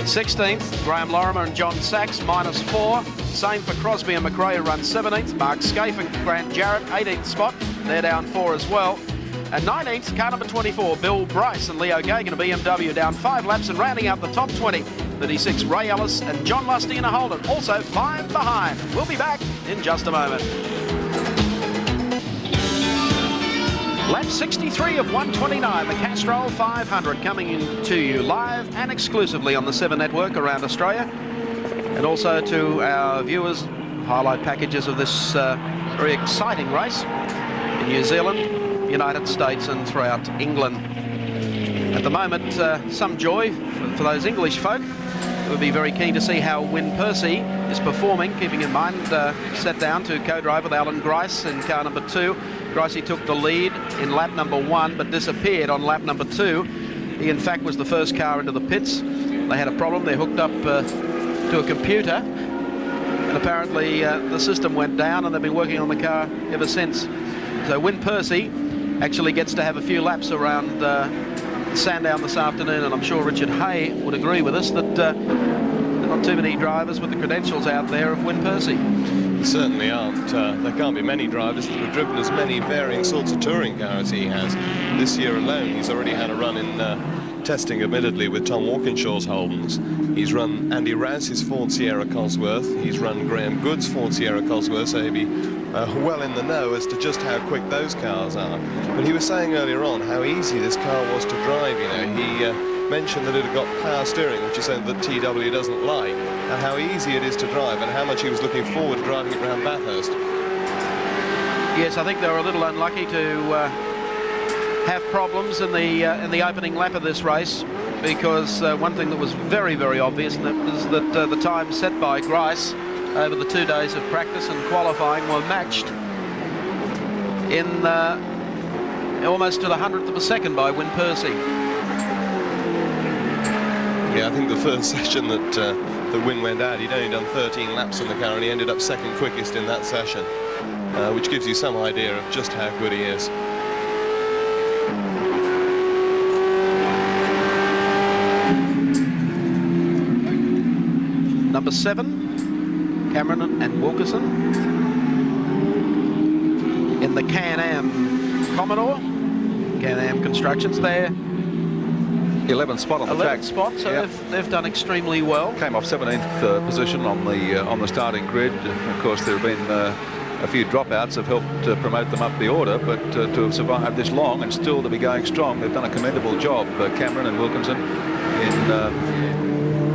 16th, Graham Lorimer and John Sachs, -4. Same for Crosby and McRae, who run 17th. Mark Scaife and Grant Jarrett, 18th spot. They're down 4 as well. And 19th, car number 24, Bill Bryce and Leo Gagan, a BMW, down 5 laps, and rounding out the top 20, 36, Ray Ellis and John Lusty in a Holden, also 5 behind. We'll be back in just a moment. Lap 63 of 129, the Castrol 500, coming in to you live and exclusively on the 7 Network around Australia, and also to our viewers, highlight packages of this very exciting race in New Zealand, United States and throughout England. At the moment, some joy for those English folk who would be very keen to see how Win Percy is performing, keeping in mind set down to co-drive with Alan Grice in car number 2. Gricey took the lead in lap number 1 but disappeared on lap number 2. He in fact was the first car into the pits. They had a problem. They're hooked up to a computer, and apparently the system went down, and they've been working on the car ever since. So Win Percy actually gets to have a few laps around Sandown this afternoon, and I'm sure Richard Hay would agree with us that there are not too many drivers with the credentials out there of Win Percy. Certainly aren't. There can't be many drivers that have driven as many varying sorts of touring cars as he has. This year alone, he's already had a run in testing, admittedly, with Tom Walkinshaw's Holdens. He's run Andy Raz's Ford Sierra Cosworth. He's run Graham Good's Ford Sierra Cosworth, so he'll be well in the know as to just how quick those cars are. But he was saying earlier on how easy this car was to drive. You know, he mentioned that it had got power steering, which is something that TW doesn't like, and how easy it is to drive, and how much he was looking forward to driving it around Bathurst. Yes, I think they were a little unlucky to have problems in the opening lap of this race, because one thing that was very, very obvious, and that was that the time set by Grice over the 2 days of practice and qualifying were matched in almost to the 100th of a second by Win Percy. Yeah, I think the first session that Win went out, he'd only done 13 laps on the car, and he ended up second quickest in that session, which gives you some idea of just how good he is. Number 7, Cameron and Wilkerson in the Can-Am Commodore. Can-Am Constructions there. 11th spot on the track. 11th spot, so yep. they've done extremely well. Came off 17th position on the starting grid. Of course, there have been a few dropouts have helped promote them up the order, but to have survived this long and still to be going strong, they've done a commendable job. Cameron and Wilkinson,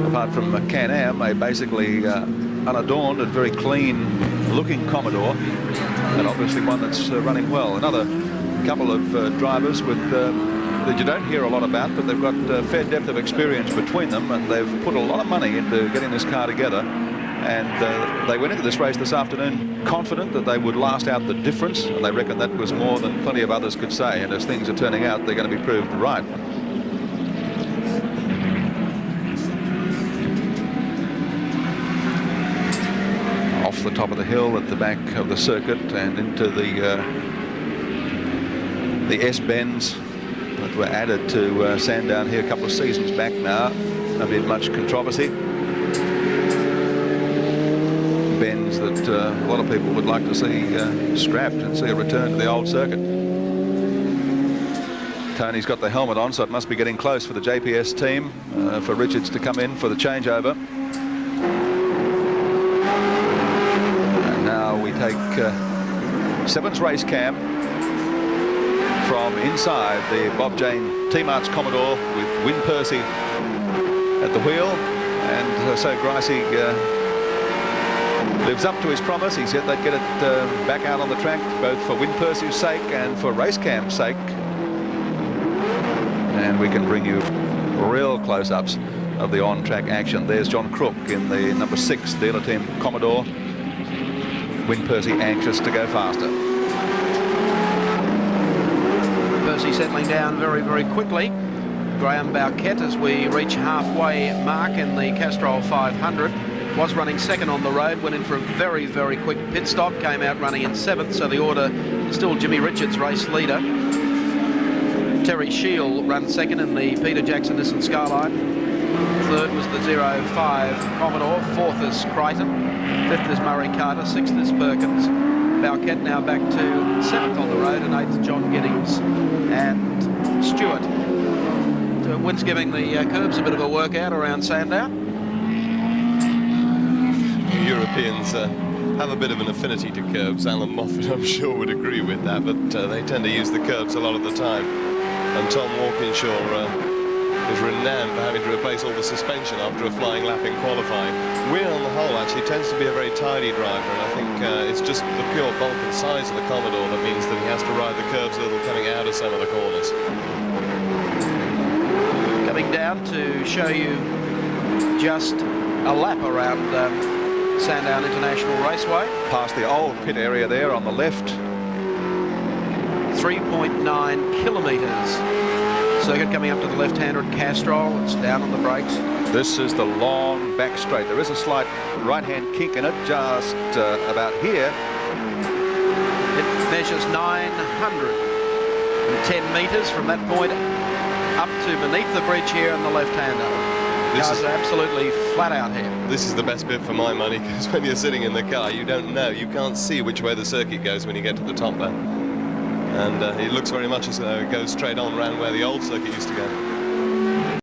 apart from Can-Am, a basically unadorned and very clean-looking Commodore, and obviously one that's running well. Another couple of drivers with that you don't hear a lot about, but they've got fair depth of experience between them, and they've put a lot of money into getting this car together. And they went into this race this afternoon confident that they would last out the difference, and they reckon that was more than plenty of others could say. And as things are turning out, they're going to be proved right. Off the top of the hill at the back of the circuit and into the S-bends that were added to Sandown here a couple of seasons back now amid much controversy. Bends that a lot of people would like to see scrapped and see a return to the old circuit. Tony's got the helmet on, so it must be getting close for the JPS team, for Richards to come in for the changeover. And now we take 7's race cam from inside the Bob Jane T-Mart's Commodore with Win Percy at the wheel, and so Gricey lives up to his promise. He said they'd get it back out on the track, both for Win Percy's sake and for Racecam's sake. And we can bring you real close-ups of the on-track action. There's John Crook in the number 6 dealer team Commodore. Win Percy anxious to go faster. Percy settling down very, very quickly. Graham Bowkett, as we reach halfway mark in the Castrol 500, was running second on the road, went in for a very, very quick pit stop, came out running in 7th, so the order still Jimmy Richards, race leader. Terry Shield ran second in the Peter Jackson Nissan Skyline. Third was the 05 Commodore. 4th is Crichton. 5th is Murray Carter. 6th is Perkins. Bowcat now back to 7th on the road, and 8th John Giddings and Stewart. So Wind's giving the curbs a bit of a workout around Sandown. Europeans have a bit of an affinity to curbs. Alan Moffat, I'm sure, would agree with that, but they tend to use the curbs a lot of the time. And Tom Walkinshaw is renowned for having to replace all the suspension after a flying lap in qualifying. Weir, on the whole, actually tends to be a very tidy driver, and I think it's just the pure bulk and size of the Commodore that means that he has to ride the curbs a little coming out of some of the corners. Coming down to show you just a lap around Sandown International Raceway. Past the old pit area there on the left. 3.9 kilometres. Circuit coming up to the left-hander at Castrol. It's down on the brakes. This is the long back straight. There is a slight right-hand kink in it, just about here. It measures 910 metres from that point up to beneath the bridge here on the left-hander. Cars are absolutely flat out here. This is the best bit for my money, because when you're sitting in the car, you don't know. You can't see which way the circuit goes when you get to the top there. And it looks very much as though it goes straight on around where the old circuit used to go.